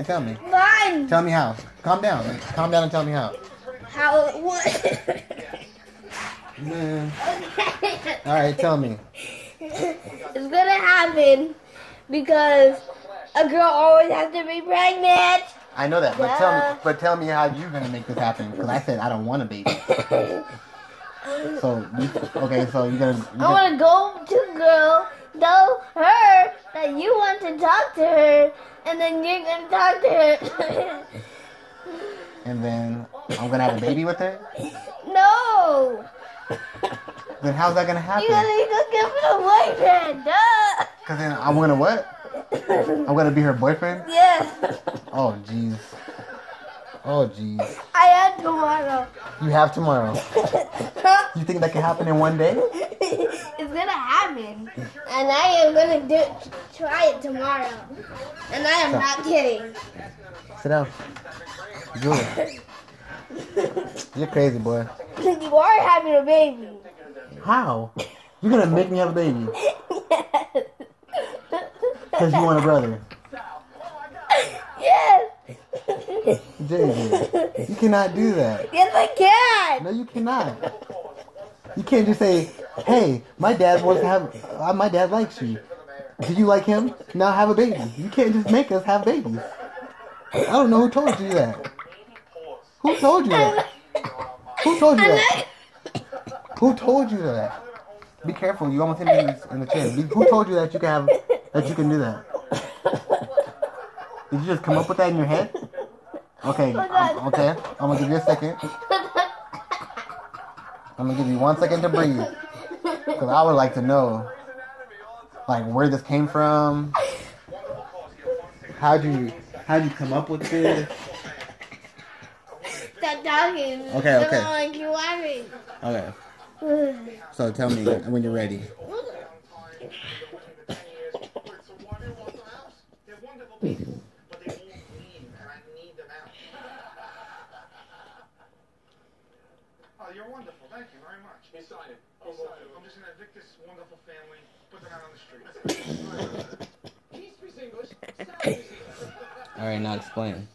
Tell me. Fine. Tell me how. Calm down. Calm down and tell me how. How it was. Man. Alright, tell me. It's gonna happen because a girl always has to be pregnant. I know that, but tell me how you're gonna make this happen. Because I said I don't want a baby. So you're gonna. I want to go to girl, tell her that you want to talk to her, and then you're gonna talk to her. And then I'm gonna have a baby with her. No. Then how's that gonna happen? You gotta give me a boyfriend. Duh. Because then I'm gonna what? I'm gonna be her boyfriend? Yes. Oh, jeez. Oh, jeez. I have tomorrow. You have tomorrow. You think that can happen in one day? It's gonna happen. And I am gonna try it tomorrow. And I am not kidding. Sit down. Julie. You're crazy, boy. You are having a baby. How? You're gonna make me have a baby? Yes. Because you want a brother. Yes. JJ, you cannot do that. Yes, I can. No, you cannot. You can't just say, hey, my dad wants to have, my dad likes you. Do you like him? Now have a baby. You can't just make us have babies. I don't know who told you that. Who told you that? Who told you that? Who told you that? Be careful, you almost hit me in the chin. Who told you that you can do that? Did you just come up with that in your head? Okay, okay. I'm gonna give you a second. I'm gonna give you 1 second to breathe. Because I would like to know, like, where this came from. How'd you come up with this? Stop talking. Okay, okay. I don't like you worried. Okay. So tell me when you're ready. You're wonderful. Thank you very much. You sign it. I'm just going to evict this wonderful family, put them out on the street. Alright, now explain.